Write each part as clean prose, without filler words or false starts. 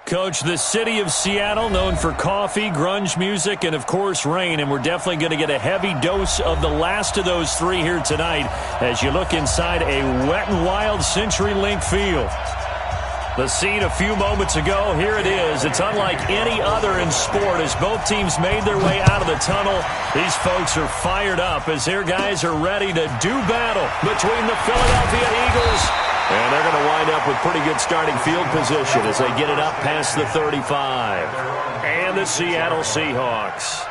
Coach, the city of Seattle, known for coffee, grunge music, and, of course, rain. And we're definitely going to get a heavy dose of the last of those three here tonight as you look inside a wet and wild CenturyLink field. The scene a few moments ago, here it is. It's unlike any other in sport as both teams made their way out of the tunnel. These folks are fired up as their guys are ready to do battle between the Philadelphia Eagles. And they're going to wind up with pretty good starting field position as they get it up past the 35. And the Seattle Seahawks.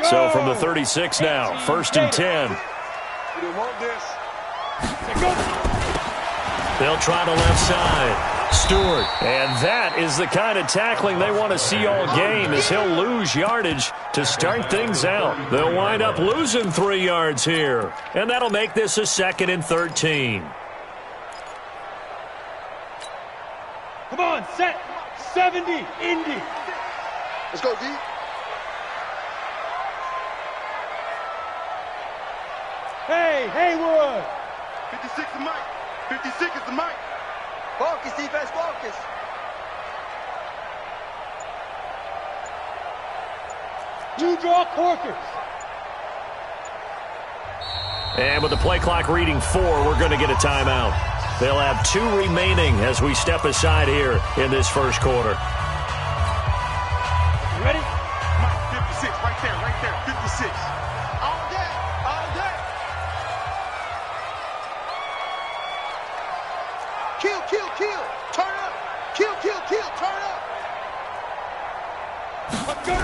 So from the 36 now, 1st and 10. They'll try to left side. Stewart. And that is the kind of tackling they want to see all game as he'll lose yardage to start things out. They'll wind up losing 3 yards here. And that'll make this a 2nd and 13. Come on, set. 70, Indy. Let's go, D. Hey, Haywood! 56 is Mike. 56 is the Mike. Focus, defense, focus. You draw Corkers. And with the play clock reading 4, we're going to get a timeout. They'll have 2 remaining as we step aside here in this first quarter. You ready? Mike, 56, right there, 56. All day, all day. Kill, kill, kill. Turn up. Kill, kill, kill. Turn up.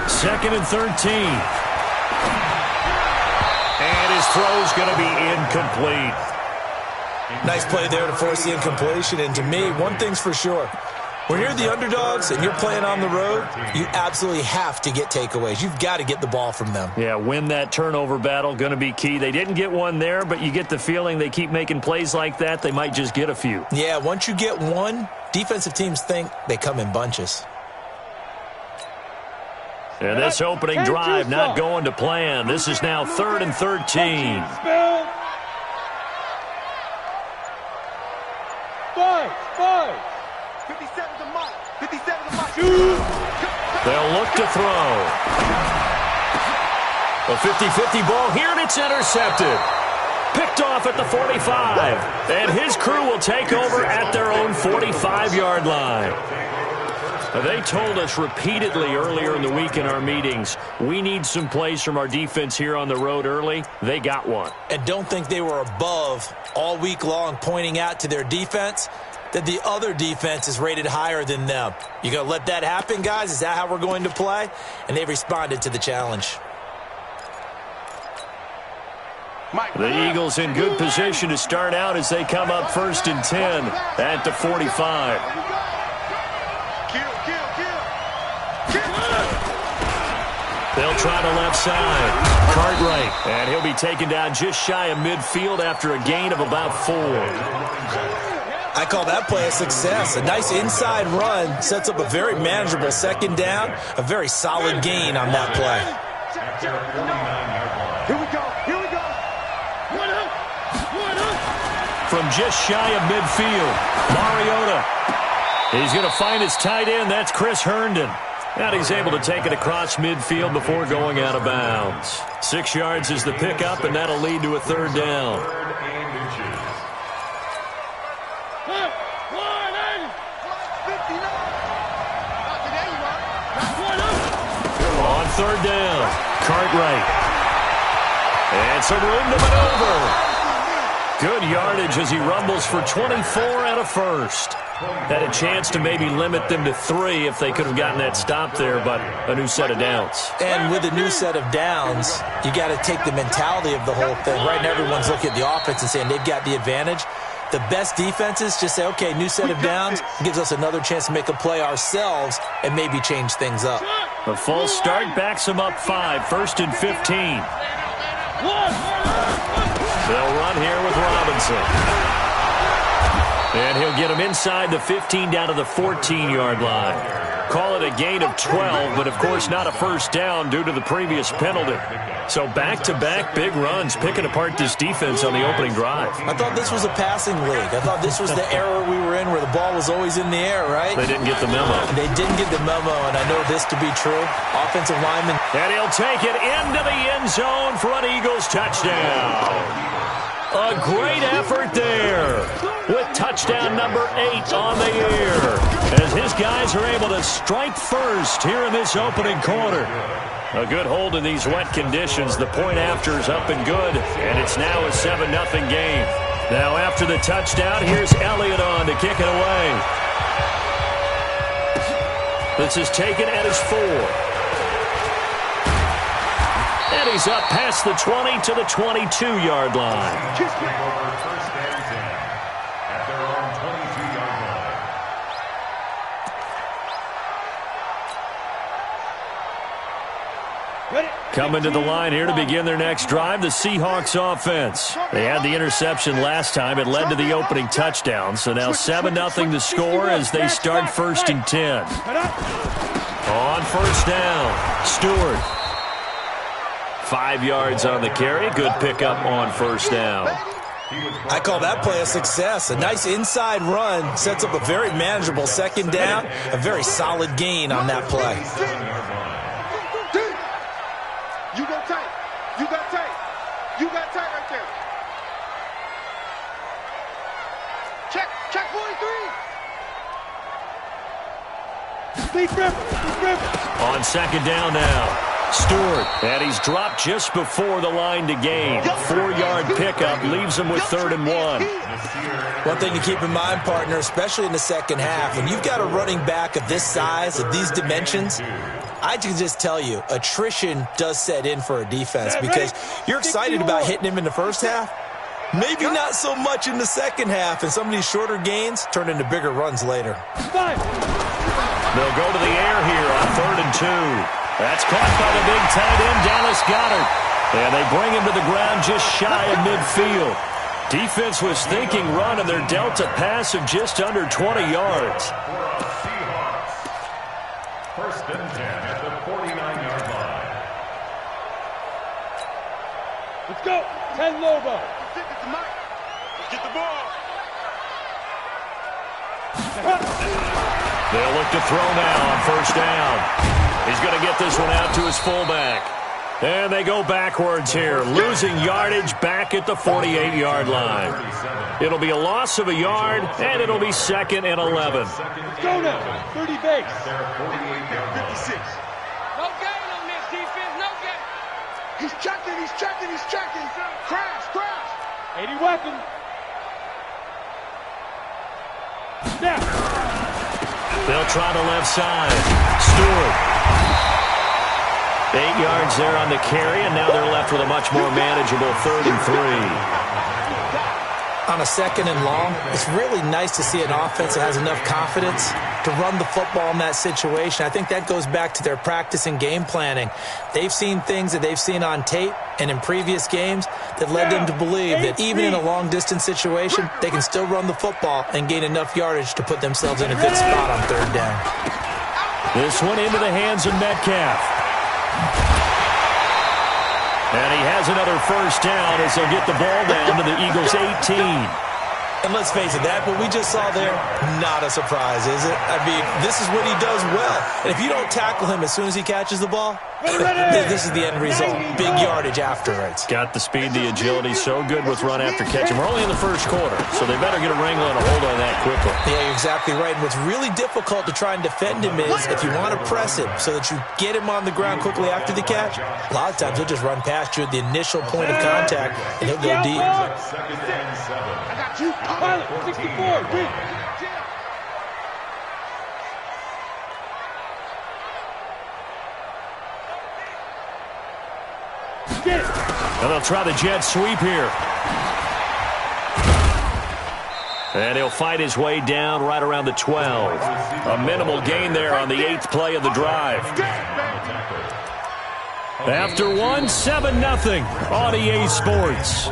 2nd and 13. And his throw's going to be incomplete. Nice play there to force the incompletion. And to me, one thing's for sure. When you're the underdogs and you're playing on the road, you absolutely have to get takeaways. You've got to get the ball from them. Yeah, win that turnover battle, going to be key. They didn't get one there, but you get the feeling they keep making plays like that, they might just get a few. Yeah, once you get one, defensive teams think they come in bunches. And this opening drive not going to plan. This is now 3rd and 13. Five. 57 to Mike. 57 to Mike. They'll look to throw. A 50-50 ball here, and it's intercepted. Picked off at the 45. And his crew will take over at their own 45-yard line. They told us repeatedly earlier in the week in our meetings, we need some plays from our defense here on the road early. They got one. And don't think they were above all week long pointing out to their defense that the other defense is rated higher than them. You going to let that happen, guys? Is that how we're going to play? And they responded to the challenge. The Eagles in good position to start out as they come up 1st and 10 at the 45. They'll try to left side. Cartwright. And he'll be taken down just shy of midfield after a gain of about 4. I call that play a success. A nice inside run sets up a very manageable 2nd down. A very solid gain on that play. Here we go. One up. From just shy of midfield, Mariota. He's going to find his tight end. That's Chris Herndon. And he's able to take it across midfield before going out of bounds. 6 yards is the pickup, and that'll lead to a 3rd down. On 3rd down, Cartwright. And some room to maneuver. Good yardage as he rumbles for 24 and a first. Had a chance to maybe limit them to 3 if they could have gotten that stop there, but a new set of downs. And with a new set of downs, you got to take the mentality of the whole thing. Right now, everyone's looking at the offense and saying they've got the advantage. The best defenses just say, okay, new set of downs, gives us another chance to make a play ourselves and maybe change things up. A false start backs them up 5, 1st and 15. They'll run here with Robinson. And he'll get him inside the 15 down to the 14-yard line. call it a gain of 12, but of course not a first down due to the previous penalty. So back-to-back big runs picking apart this defense on the opening drive. I thought this was a passing league. I thought this was the era we were in where the ball was always in the air, right? They didn't get the memo. They didn't get the memo, and I know this to be true. Offensive lineman. And he'll take it into the end zone for an Eagles touchdown. A great effort there with touchdown number 8 on the year as his guys are able to strike first here in this opening quarter. A good hold in these wet conditions. The point after is up and good, and it's now a 7-0 game. Now after the touchdown, here's Elliott on to kick it away. This is taken at his 4. And he's up past the 20 to the 22-yard line. Coming to the line here to begin their next drive, the Seahawks offense. They had the interception last time. It led to the opening touchdown. So now 7-0 the score as they start 1st and 10. On first down, Stewart. 5 yards on the carry. Good pickup on first down. I call that play a success. A nice inside run sets up a very manageable second down. A very solid gain on that play. You got tight. You got tight. You got tight right there. Check 43. Deep river. On second down now. Stewart, and he's dropped just before the line to gain. 4-yard pickup leaves him with 3rd and 1. One thing to keep in mind, partner, especially in the second half, when you've got a running back of this size, of these dimensions, I can just tell you, attrition does set in for a defense because you're excited about hitting him in the first half. Maybe not so much in the second half, and some of these shorter gains turn into bigger runs later. They'll go to the air here on 3rd and 2. That's caught by the big tight end, Dallas Goedert. And they bring him to the ground just shy of midfield. Defense was thinking run, and they're dealt a pass of just under 20 yards. First and 10 at the 49-yard line. Let's go. 10 Lobo. Get the ball. They'll look to throw now on first down. He's going to get this one out to his fullback. And they go backwards here, losing yardage back at the 48-yard line. It'll be a loss of a yard, and it'll be 2nd and 11. Let's go now. 30 base. 56. No gain on this defense, no gain. He's checking. Crash. 80 weapon. Snap. They'll try the left side. Stewart. 8 yards there on the carry, and now they're left with a much more manageable 3rd and 3. On a 2nd and long, it's really nice to see an offense that has enough confidence to run the football in that situation. I think that goes back to their practice and game planning. They've seen things that they've seen on tape and in previous games that led them to believe that even in a long-distance situation, they can still run the football and gain enough yardage to put themselves in a good spot on 3rd down. This one into the hands of Metcalf. And he has another first down as they'll get the ball down to the Eagles' 18. And let's face it, that what we just saw there, not a surprise, is it? I mean, this is what he does well. And if you don't tackle him as soon as he catches the ball, this is the end result. Big yardage afterwards. Got the speed, the agility, so good with run after catch. And we're only in the first quarter, so they better get a wrangle and a hold on that quickly. Yeah, you're exactly right. And what's really difficult to try and defend him is if you want to press him so that you get him on the ground quickly after the catch, a lot of times he'll just run past you at the initial point of contact, and he'll go deep. I got you. Pilot, 64. Read. Get it. And they'll try the jet sweep here. And he'll fight his way down right around the 12. A minimal gain there on the 8th play of the drive. After one, 7-0 on EA Sports.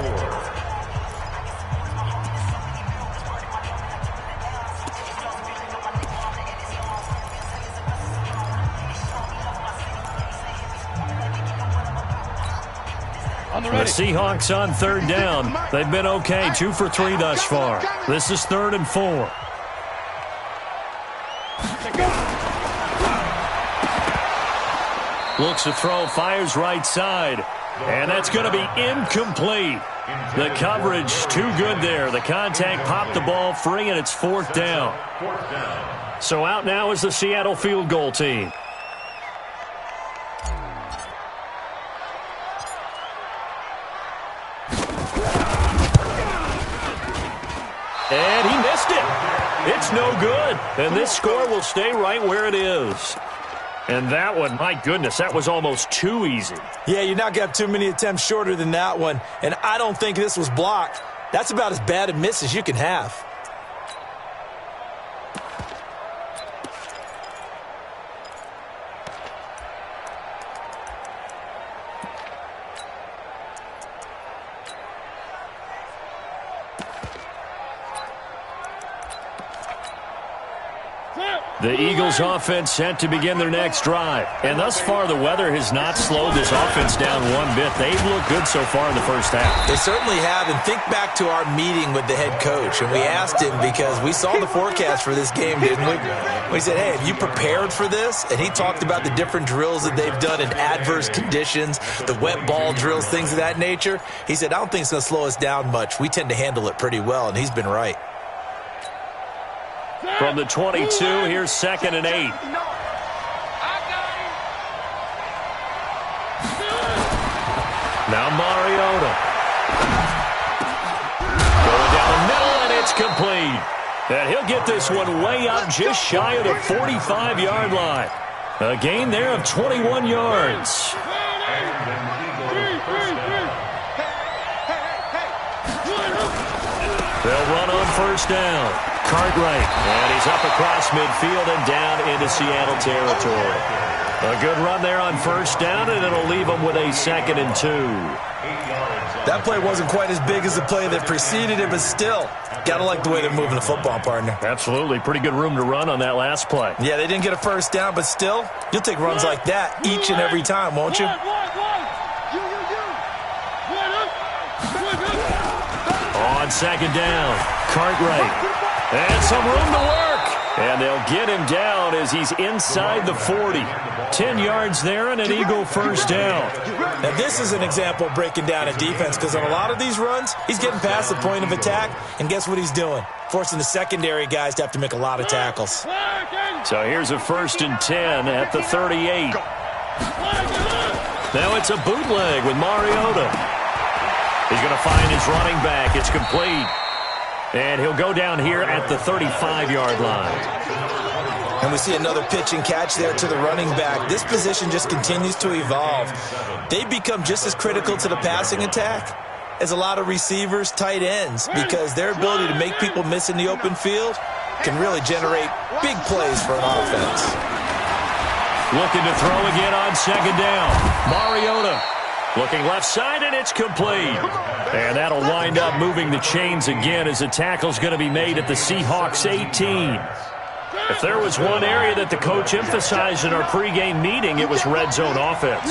The Seahawks on third down. They've been okay, 2 for 3 thus far. This is 3rd and 4. Looks to throw, fires right side. And that's going to be incomplete. The coverage too good there. The contact popped the ball free, and it's 4th down. So out now is the Seattle field goal team. And he missed it. It's no good. And this score will stay right where it is. And that one, my goodness, that was almost too easy. Yeah, you're not going to have too many attempts shorter than that one. And I don't think this was blocked. That's about as bad a miss as you can have. The Eagles offense set to begin their next drive. And thus far, the weather has not slowed this offense down one bit. They've looked good so far in the first half. They certainly have. And think back to our meeting with the head coach. And we asked him, because we saw the forecast for this game, didn't we? We said, hey, have you prepared for this? And he talked about the different drills that they've done in adverse conditions, the wet ball drills, things of that nature. He said, I don't think it's going to slow us down much. We tend to handle it pretty well, and he's been right. From the 22, here's 2nd and 8. I got him. Now Mariota. Going down the middle, and it's complete. And he'll get this one way up just shy of the 45-yard line. A gain there of 21 yards. They'll run on first down. Cartwright, and he's up across midfield and down into Seattle territory. A good run there on first down, and it'll leave them with a 2nd and 2. That play wasn't quite as big as the play that preceded it, but still, got to like the way they're moving the football, partner. Absolutely. Pretty good room to run on that last play. Yeah, they didn't get a first down, but still, you'll take runs like that each and every time, won't you? On 2nd down, Cartwright. And some room to work. And they'll get him down as he's inside the 40. 10 yards there and an Eagle first down. Now, this is an example of breaking down a defense, because on a lot of these runs, he's getting past the point of attack, and guess what he's doing? Forcing the secondary guys to have to make a lot of tackles. So here's a 1st and 10 at the 38. Now it's a bootleg with Mariota. He's going to find his running back. It's complete. And he'll go down here at the 35-yard line. And we see another pitch and catch there to the running back. This position just continues to evolve. They become just as critical to the passing attack as a lot of receivers, tight ends, because their ability to make people miss in the open field can really generate big plays for an offense. Looking to throw again on 2nd down. Mariota. Looking left side, and it's complete. And that'll wind up moving the chains again as the tackle's going to be made at the Seahawks 18. If there was one area that the coach emphasized in our pregame meeting, it was red zone offense.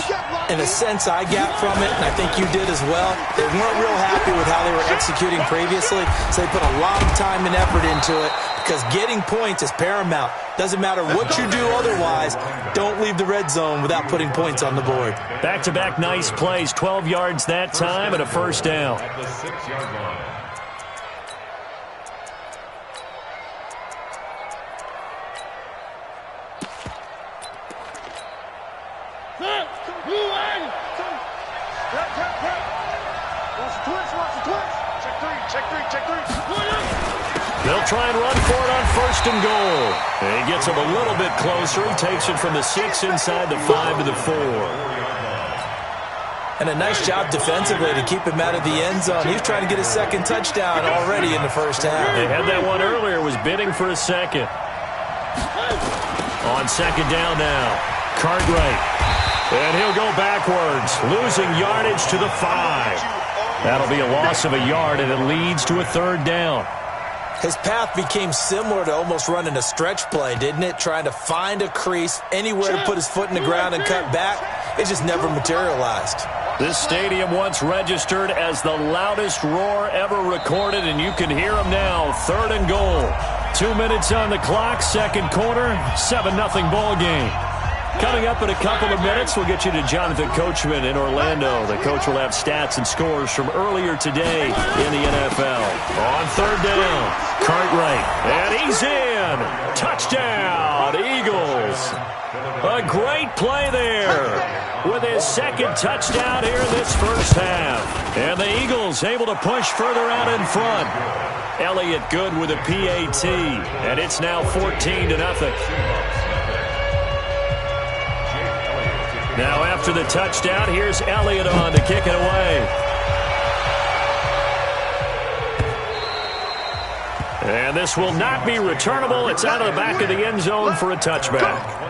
In a sense, I got from it, and I think you did as well, they weren't real happy with how they were executing previously, so they put a lot of time and effort into it, because getting points is paramount. Doesn't matter what you do otherwise, don't leave the red zone without putting points on the board. Back-to-back nice plays, 12 yards that time and a first down. At the 6-yard line. They'll try and run for it on 1st and goal. And he gets him a little bit closer. He takes it from the 6 inside the 5 to the 4. And a nice job defensively to keep him out of the end zone. He's trying to get his 2nd touchdown already in the first half. They had that one earlier, was bidding for a 2nd. On 2nd down now, Cartwright. And he'll go backwards, losing yardage to the 5. That'll be a loss of a yard, and it leads to a 3rd down. His path became similar to almost running a stretch play, didn't it? Trying to find a crease, anywhere to put his foot in the ground and cut back. It just never materialized. This stadium once registered as the loudest roar ever recorded, and you can hear them now. 3rd and goal. 2 minutes on the clock, second quarter, 7-0 ball game. Coming up in a couple of minutes, we'll get you to Jonathan Coachman in Orlando. The coach will have stats and scores from earlier today in the NFL. On 3rd down, Cartwright, and he's in. Touchdown, Eagles. A great play there with his second touchdown here in this first half. And the Eagles able to push further out in front. Elliott good with a PAT, and it's now 14-0. Now after the touchdown, here's Elliott on to kick it away. And this will not be returnable. It's out of the back of the end zone for a touchback.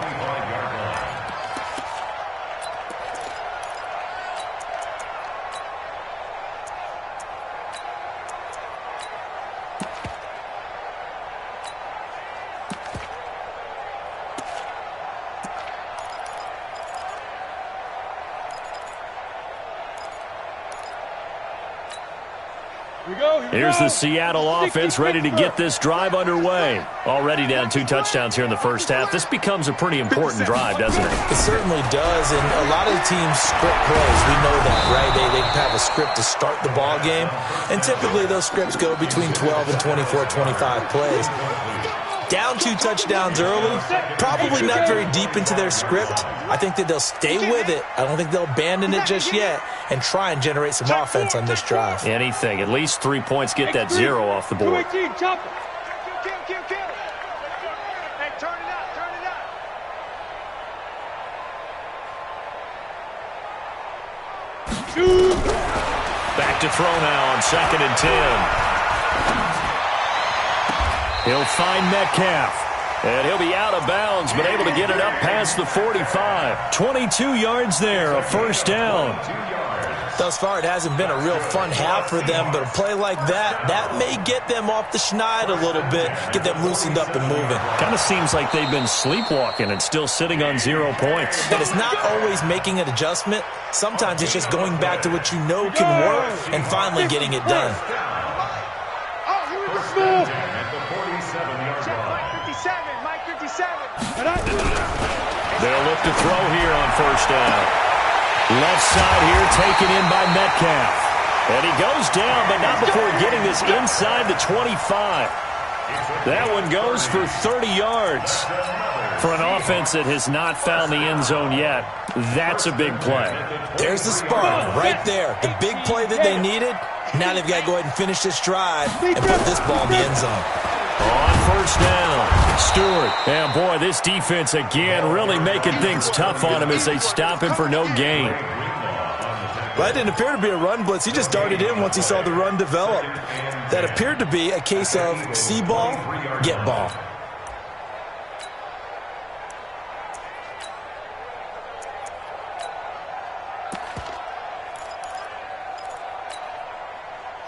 Here's the Seattle offense ready to get this drive underway. Already down 2 touchdowns here in the first half. This becomes a pretty important drive, doesn't it? It certainly does, and a lot of the teams script plays. We know that, right? They have a script to start the ball game, and typically those scripts go between 12 and 24, 25 plays. Down 2 touchdowns early, probably not very deep into their script. I think that they'll stay with it. I don't think they'll abandon it just yet and try and generate some offense on this drive. Anything. At least 3 points, get that 0 off the board. Hey, turn it up, turn it up. Back to throw now on 2nd and 10. He'll find Metcalf, and he'll be out of bounds, but able to get it up past the 45. 22 yards there, a first down. Thus far, it hasn't been a real fun half for them, but a play like that may get them off the schneid a little bit, get them loosened up and moving. Kind of seems like they've been sleepwalking and still sitting on 0 points. And it's not always making an adjustment. Sometimes it's just going back to what you know can work and finally getting it done. They'll look to throw here on first down. Left side here taken in by Metcalf. And he goes down, but not before getting this inside the 25. That one goes for 30 yards. For an offense that has not found the end zone yet, that's a big play. There's the spark right there. The big play that they needed. Now they've got to go ahead and finish this drive and put this ball in the end zone. On first down, Stewart. And boy, this defense again really making things tough on him as they stop him for no gain. Well, that didn't appear to be a run blitz. He just darted in once he saw the run develop. That appeared to be a case of see ball, get ball.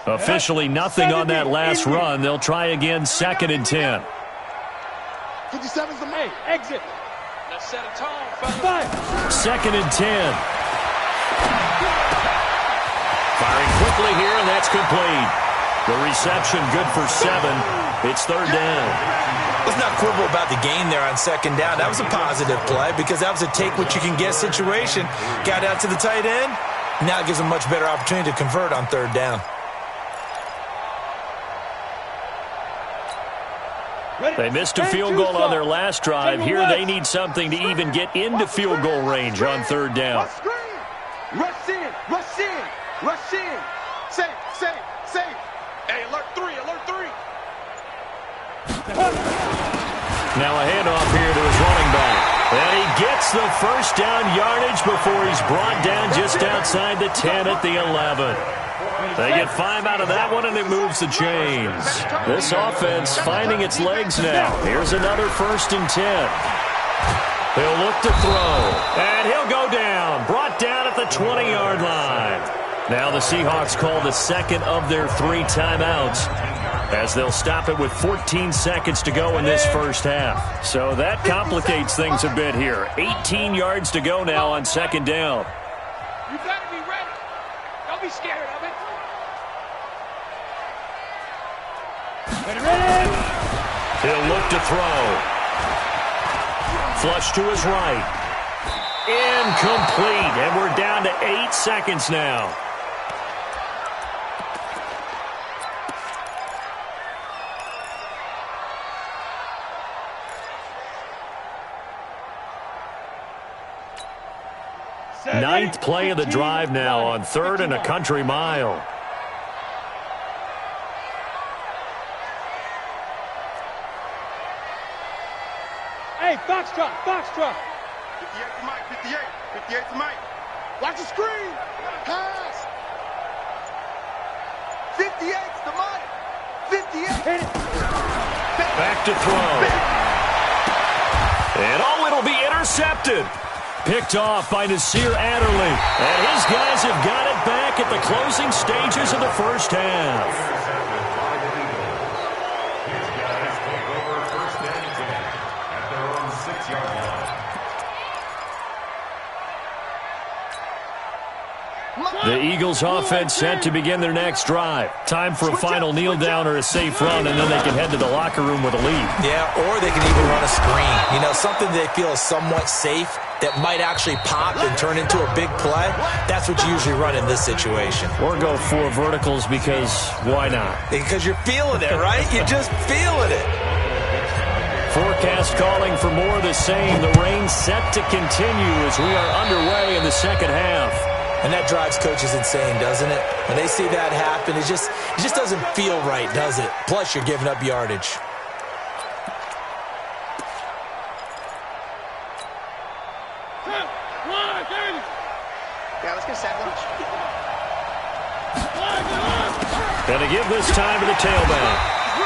Officially nothing on that last run. They'll try again, 2nd and 10. 57's the main. Exit. Let's set a tone, fellas. 2nd and 10. Firing quickly here, and that's complete. The reception good for 7. It's 3rd down. Let's not quibble about the gain there on 2nd down. That was a positive play because that was a take-what-you-can-get situation. Got out to the tight end. Now it gives them a much better opportunity to convert on 3rd down. They missed a field goal on their last drive. Here they need something to even get into field goal range on 3rd down. Rush in, rush in, rush in. Safe, safe, safe. Hey, alert 3, alert 3. Now a handoff here to his running back. And he gets the first down yardage before he's brought down just outside the 10 at the 11. They get 5 out of that one, and it moves the chains. This offense finding its legs now. Here's another 1st and 10. He'll look to throw, and he'll go down. Brought down at the 20-yard line. Now the Seahawks call the second of their 3 timeouts, as they'll stop it with 14 seconds to go in this first half. So that complicates things a bit here. 18 yards to go now on 2nd down. You better be ready. Don't be scared of it. Ready. He'll look to throw. Flush to his right. Incomplete, and we're down to 8 seconds now. Ninth play of the drive now on 3rd and a country mile. Hey, foxtrot, foxtrot. 58 to Mike, 58. 58 to Mike. Watch the screen. Pass. 58 to Mike. 58. Hit it. Back to throw. And oh, it'll be intercepted. Picked off by Nasir Adderley. And his guys have got it back at the closing stages of the first half. His guys take over 1st and 10 at their own 6-yard line. The Eagles offense set to begin their next drive. Time for a final kneel down or a safe run, and then they can head to the locker room with a lead. Yeah, or they can even run a screen. You know, something they feel is somewhat safe that might actually pop and turn into a big play. That's what you usually run in this situation. Or go 4 verticals because why not? Because you're feeling it, right? You're just feeling it. Forecast calling for more of the same. The rain set to continue as we are underway in the second half. And that drives coaches insane, doesn't it? When they see that happen, it just doesn't feel right, does it? Plus, you're giving up yardage. Yeah, let's get a sandwich. And to give this time to the tailback.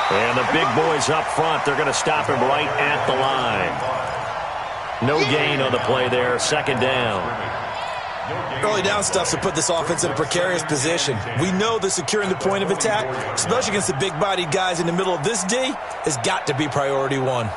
And the big boys up front, they're going to stop him right at the line. No gain on the play there, 2nd down. Early down stuff to put this offense in a precarious position. We know that securing the point of attack, especially against the big-bodied guys in the middle of this D, has got to be priority 1.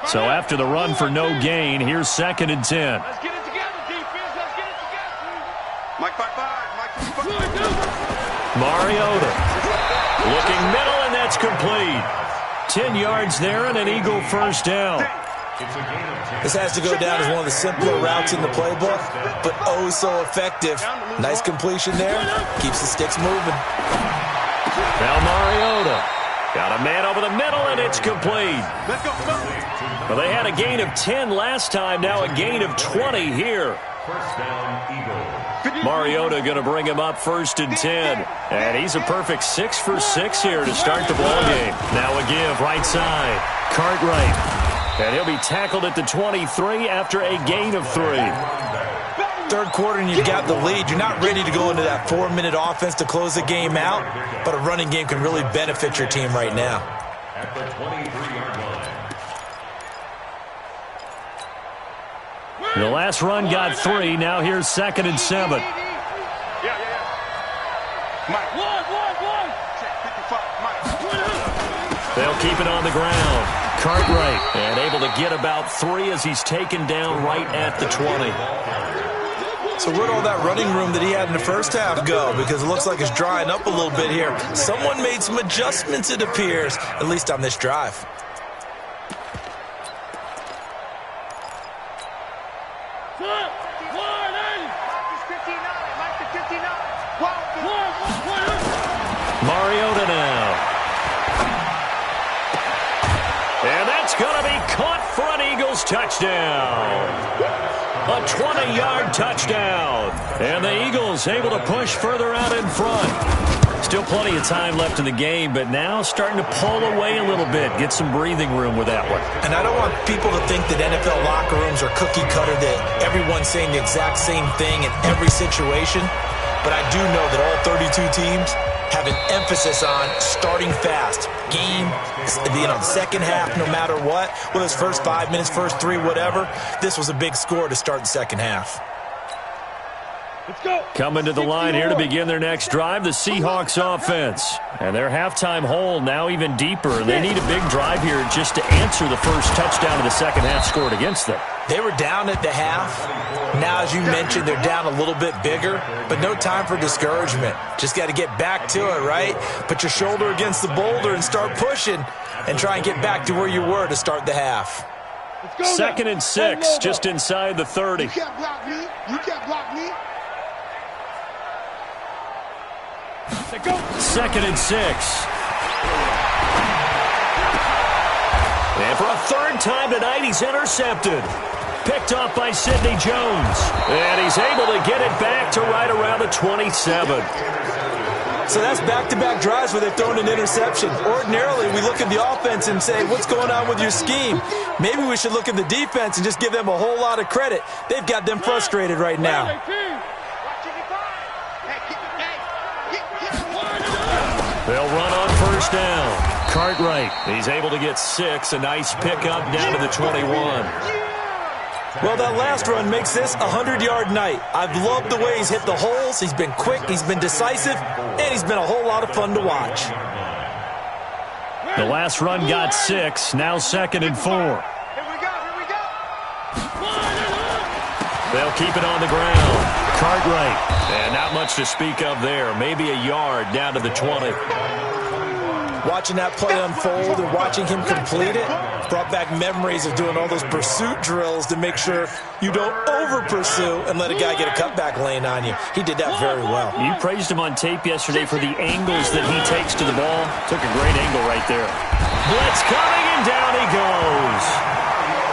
So after the run for no gain, here's 2nd and 10. Let's get it together, defense. Let's get it together. Mike 5-5. Mike 5-5. Mariota looking middle, and that's complete. 10 yards there and an Eagle first down. This has to go down as one of the simpler routes in the playbook, but oh so effective. Nice completion there. Keeps the sticks moving. Now Mariota got a man over the middle, and it's complete. Let's go. Well, they had a gain of 10 last time, now a gain of 20 here. 1st down, Eagles. Mariota going to bring him up 1st and 10. And he's a perfect 6 for 6 here to start the ball game. Now a give right side. Cartwright. And he'll be tackled at the 23 after a gain of 3. 3rd quarter and you've got the lead. You're not ready to go into that 4-minute offense to close the game out, but a running game can really benefit your team right now. At the 23-yard line. The last run got 3. Now here's 2nd and 7. Yeah. Mike. One. Check 55. Mike. They'll keep it on the ground. Cartwright and able to get about 3 as he's taken down right at the 20. So where'd all that running room that he had in the first half go? Because it looks like it's drying up a little bit here. Someone made some adjustments, it appears, at least on this drive. Mariota now. And that's going to be caught for an Eagles touchdown. A 20-yard touchdown. And the Eagles able to push further out in front. Still plenty of time left in the game, but now starting to pull away a little bit. Get some breathing room with that one. And I don't want people to think that NFL locker rooms are cookie cutter, that everyone's saying the exact same thing in every situation. But I do know that all 32 teams have an emphasis on starting fast. Game, the second half, no matter what. Whether it's first 5 minutes, first 3, whatever. This was a big score to start the second half. Let's go. Coming to the line here to begin their next drive, the Seahawks offense. And their halftime hole now even deeper. They need a big drive here just to answer the first touchdown of the second half scored against them. They were down at the half. Now, as you mentioned, they're down a little bit bigger, but no time for discouragement. Just got to get back to it, right? Put your shoulder against the boulder and start pushing and try and get back to where you were to start the half. Second and 6, just inside the 30. You can't block me. You can't block me. Second and 6. And for a third time tonight, he's intercepted. Picked off by Sidney Jones. And he's able to get it back to right around the 27. So that's back-to-back drives where they've thrown an interception. Ordinarily, we look at the offense and say, what's going on with your scheme? Maybe we should look at the defense and just give them a whole lot of credit. They've got them frustrated right now. They'll run on first down. Cartwright, he's able to get 6. A nice pickup down to the 21. Well, that last run makes this a 100-yard night. I've loved the way he's hit the holes. He's been quick, he's been decisive, and he's been a whole lot of fun to watch. The last run got 6. Now second and 4. Here we go. They'll keep it on the ground. Cartwright. And not much to speak of there. Maybe a yard down to the 20. Watching that play unfold and watching him complete it brought back memories of doing all those pursuit drills to make sure you don't over-pursue and let a guy get a cutback lane on you. He did that very well. You praised him on tape yesterday for the angles that he takes to the ball. Took a great angle right there. Blitz coming, and down he goes.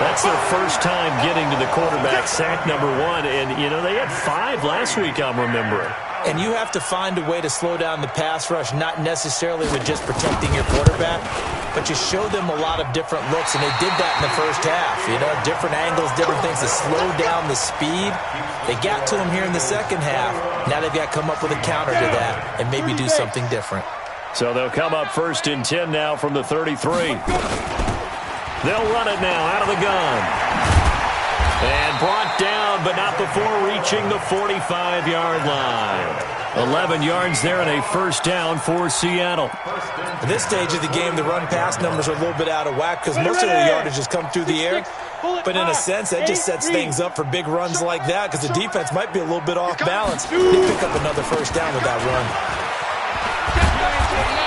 That's their first time getting to the quarterback, sack number 1. And, you know, they had 5 last week, I'm remembering. And you have to find a way to slow down the pass rush, not necessarily with just protecting your quarterback, but you show them a lot of different looks, and they did that in the first half. You know, different angles, different things to slow down the speed. They got to him here in the second half. Now they've got to come up with a counter to that and maybe do something different. So they'll come up first and 10 now from the 33. They'll run it now out of the gun. And brought down, but not before reaching the 45-yard line. 11 yards there and a first down for Seattle. At this stage of the game, the run-pass numbers are a little bit out of whack because most of the yardage has come through the air. But in a sense, that just sets things up for big runs like that because the defense might be a little bit off balance. They pick up another first down with that run.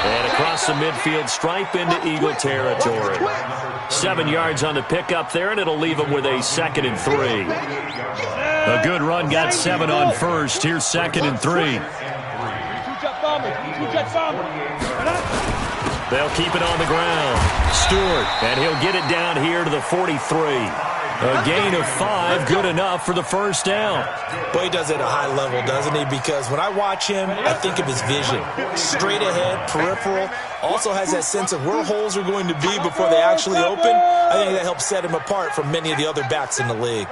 And across the midfield stripe into Eagle territory. 7 yards on the pickup there, and it'll leave them with a second and 3. A good run got 7 on first. Here's second and 3. They'll keep it on the ground. Stewart, and he'll get it down here to the 43. A gain of 5, good enough for the first down. Boy, he does it at a high level, doesn't he? Because when I watch him, I think of his vision. Straight ahead, peripheral. Also has that sense of where holes are going to be before they actually open. I think that helps set him apart from many of the other backs in the league.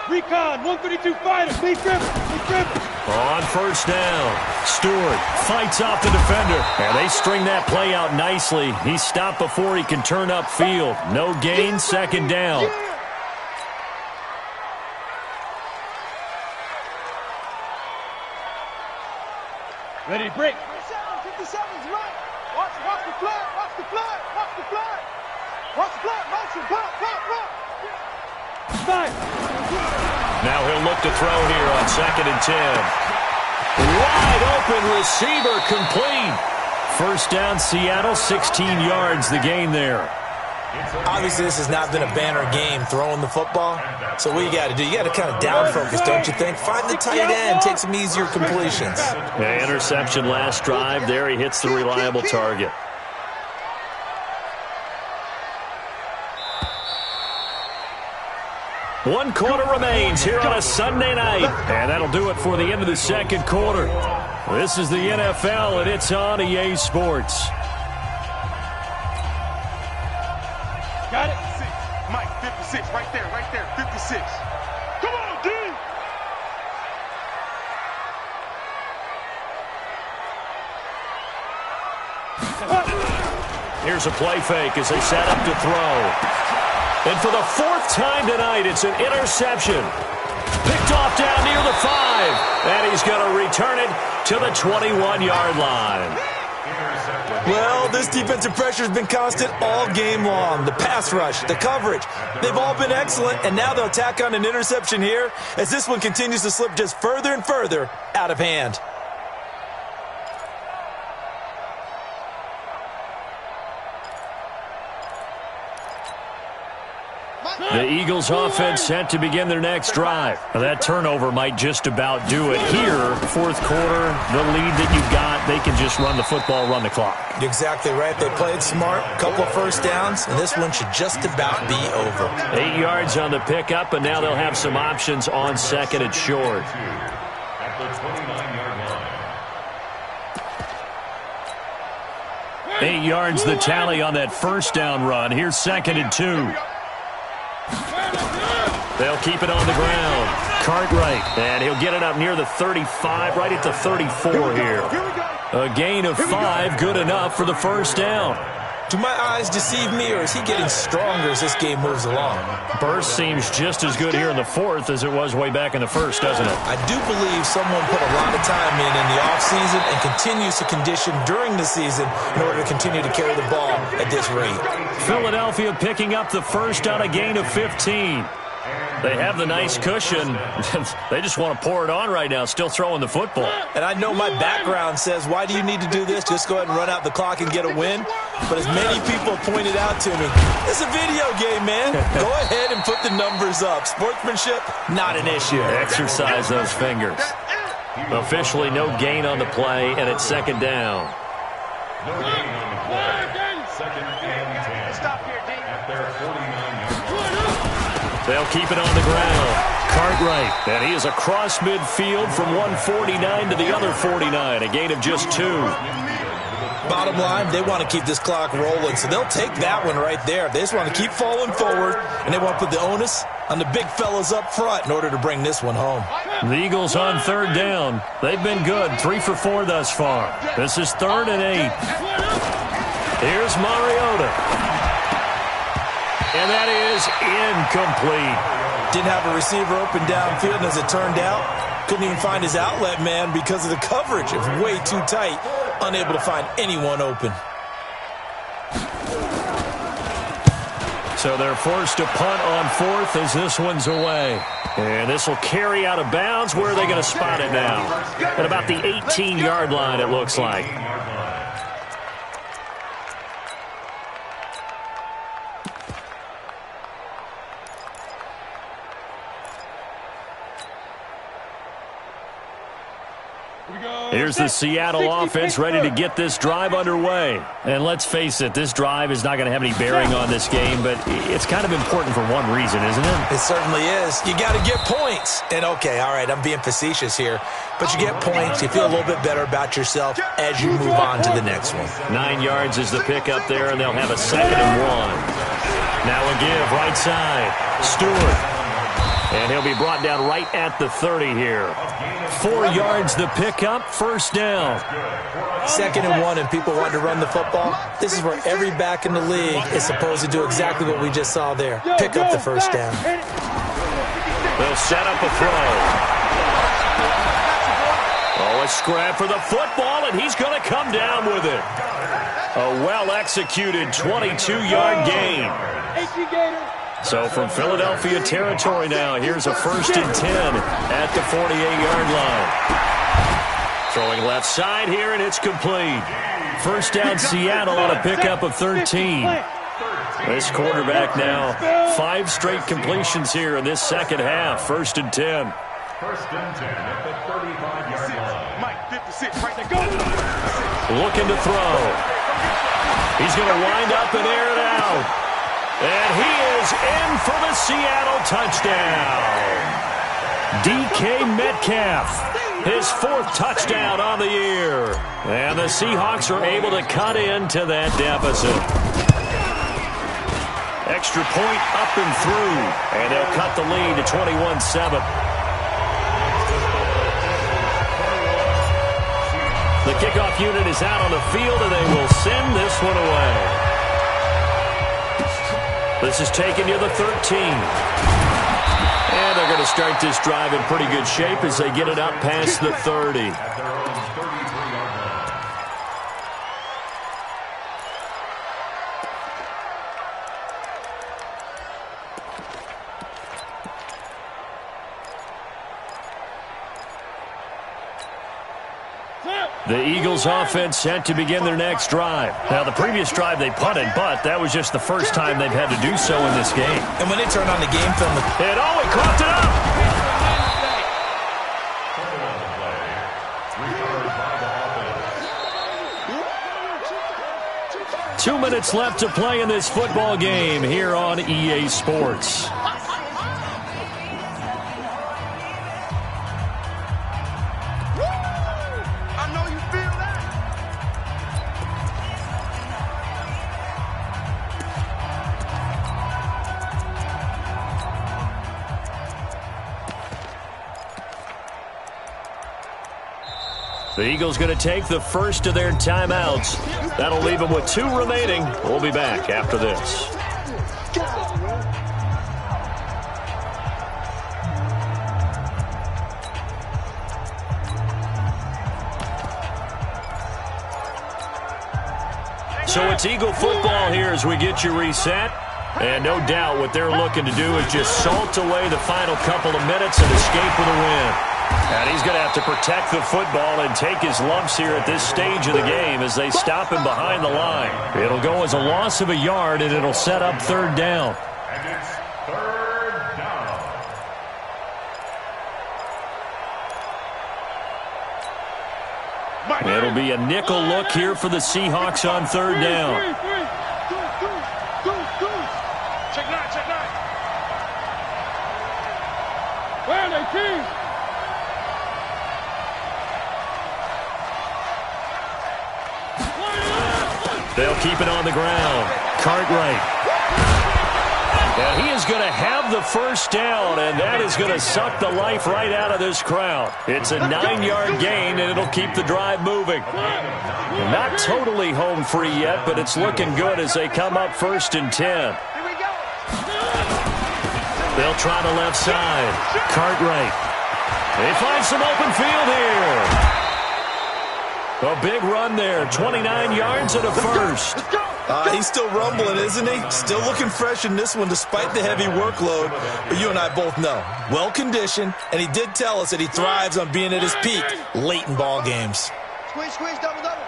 Recon, 132 fighter, please dribble. On first down, Stewart fights off the defender, and they string that play out nicely. He's stopped before he can turn upfield. No gain, second down. Ready to break. 57's right. Watch the flag, watch the flag, watch the flag. Watch the flag, motion, pop. Now he'll look to throw here on second and 10. Wide open receiver complete. First down, Seattle, 16 yards the gain there. Obviously, this has not been a banner game throwing the football. So what you got to do, you got to kind of down focus, don't you think? Find the tight end, take some easier completions. Yeah, interception last drive. There he hits the reliable target. One quarter remains here on a Sunday night. And that'll do it for the end of the second quarter. This is the NFL, and it's on EA Sports. Got it. Mike, 56, right there, 56. Come on, D! Here's a play fake as they set up to throw. And for the fourth time tonight, it's an interception. Picked off down near the 5. And he's going to return it to the 21-yard line. Well, this defensive pressure has been constant all game long. The pass rush, the coverage, they've all been excellent, and now they'll tack on an interception here as this one continues to slip just further and further out of hand. The Eagles offense set to begin their next drive. Now, that turnover might just about do it here. Fourth quarter, the lead that you've got, they can just run the football, run the clock. Exactly right. They played smart, couple of first downs, and this one should just about be over. 8 yards on the pickup, and now they'll have some options on second and short. At the 29-yard line. 8 yards the tally on that first down run. Here's second and 2. They'll keep it on the ground. Cartwright, and he'll get it up near the 35, right at the 34 here. A gain of 5, good enough for the first down. Do my eyes deceive me, or is he getting stronger as this game moves along? Burst seems just as good here in the fourth as it was way back in the first, doesn't it? I do believe someone put a lot of time in the offseason and continues to condition during the season in order to continue to carry the ball at this rate. Philadelphia picking up the first on a gain of 15. They have the nice cushion. They just want to pour it on right now, still throwing the football. And I know my background says, why do you need to do this? Just go ahead and run out the clock and get a win. But as many people pointed out to me, it's a video game, man. Go ahead and put the numbers up. Sportsmanship, not an issue. Exercise those fingers. Officially no gain on the play, and it's second down. No gain on the play. Second and 10. Stop here, D. At their 49-yard line. They'll keep it on the ground. Cartwright, and he is across midfield from 149 to the other 49, a gain of just 2. Bottom line, they want to keep this clock rolling, so they'll take that one right there. They just want to keep falling forward, and they want to put the onus on the big fellas up front in order to bring this one home. The Eagles on third down. They've been good, 3 for 4 thus far. This is 3rd and 8. Here's Mariota. And that is incomplete. Didn't have a receiver open downfield, and as it turned out, couldn't even find his outlet man because of the coverage. It was way too tight, unable to find anyone open. So they're forced to punt on 4th as this one's away. And this will carry out of bounds. Where are they going to spot it now? At about the 18-yard line, it looks like. Here's the Seattle offense ready to get this drive underway. And let's face it, this drive is not going to have any bearing on this game, but it's kind of important for one reason, isn't it? It certainly is. You got to get points. And okay, all right, I'm being facetious here, but you get points, you feel a little bit better about yourself as you move on to the next one. 9 yards is the pickup there, and they'll have a 2nd and 1. Now a give, right side. Stewart. And he'll be brought down right at the 30 here. 4 yards the pickup, first down. 2nd and 1, and people want to run the football. This is where every back in the league is supposed to do exactly what we just saw there. Pick up the first down. They'll set up a throw. Oh, a scrap for the football, and he's going to come down with it. A well-executed 22-yard gain. So from Philadelphia territory now, here's a 1st and 10 at the 48-yard line. Throwing left side here, and it's complete. First down Seattle on a pickup of 13. This quarterback now, 5 straight completions here in this second half. 1st and 10. 1st and 10 at the 35-yard line. Mike, 56, right there. Go. Looking to throw. He's going to wind up and air it out. And he is in for the Seattle touchdown. DK Metcalf, his 4th touchdown on the year. And the Seahawks are able to cut into that deficit. Extra point up and through. And they'll cut the lead to 21-7. The kickoff unit is out on the field, and they will send this one away. This is taken near the 13. And they're going to start this drive in pretty good shape as they get it up past the 30. The Eagles offense set to begin their next drive. Now, the previous drive they punted, but that was just the first time they've had to do so in this game. And when they turn on the game film, he caught it up. 2 minutes left to play in this football game here on EA Sports. The Eagles going to take the first of their timeouts. That'll leave them with 2 remaining. We'll be back after this. So it's Eagle football here as we get you reset. And no doubt what they're looking to do is just salt away the final couple of minutes and escape with a win. And he's going to have to protect the football and take his lumps here at this stage of the game as they stop him behind the line. It'll go as a loss of a yard, and it'll set up 3rd down. And it's 3rd down. It'll be a nickel look here for the Seahawks on 3rd down. Check 9, check 9. Where are they, team? They'll keep it on the ground. Cartwright. And he is going to have the first down, and that is going to suck the life right out of this crowd. It's a 9-yard gain, and it'll keep the drive moving. Not totally home free yet, but it's looking good as they come up 1st and 10. They'll try the left side. Cartwright. They find some open field here. A big run there, 29 yards and a first. He's still rumbling, isn't he? Still looking fresh in this one despite the heavy workload. But you and I both know, well-conditioned, and he did tell us that he thrives on being at his peak late in ball games. Squeeze, squeeze, double, double.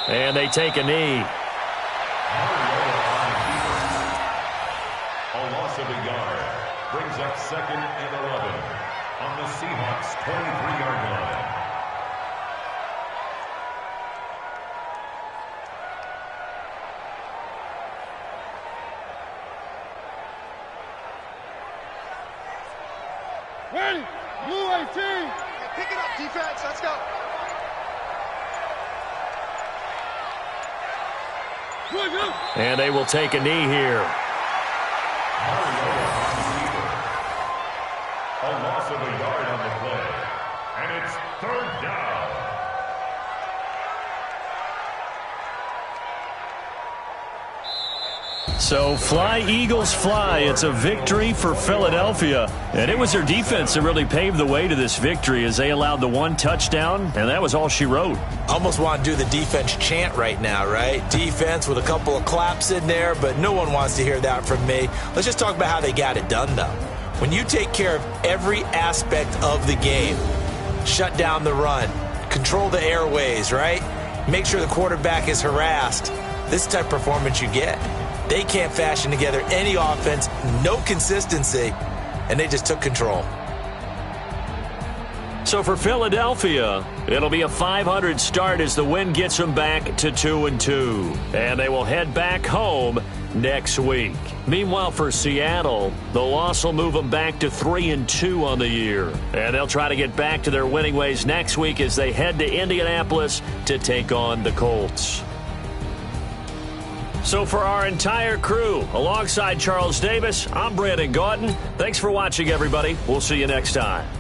And they take a knee. A loss of a yard brings up 2nd and 11 on the Seahawks' 23-yard line. Ready? Blue 18. Pick it up, defense. Let's go. And they will take a knee here. A loss of a yard on the play. And it's 3rd down. So fly, Eagles, fly. It's a victory for Philadelphia. And it was their defense that really paved the way to this victory as they allowed the 1 touchdown, and that was all she wrote. Almost want to do the defense chant right now, right? Defense with a couple of claps in there, but no one wants to hear that from me. Let's just talk about how they got it done, though. When you take care of every aspect of the game, shut down the run, control the airways, right? Make sure the quarterback is harassed. This type of performance you get. They can't fashion together any offense, no consistency, and they just took control. So for Philadelphia, it'll be a .500 start as the win gets them back to 2-2. And they will head back home next week. Meanwhile, for Seattle, the loss will move them back to 3-2 on the year. And they'll try to get back to their winning ways next week as they head to Indianapolis to take on the Colts. So for our entire crew, alongside Charles Davis, I'm Brandon Gauton. Thanks for watching, everybody. We'll see you next time.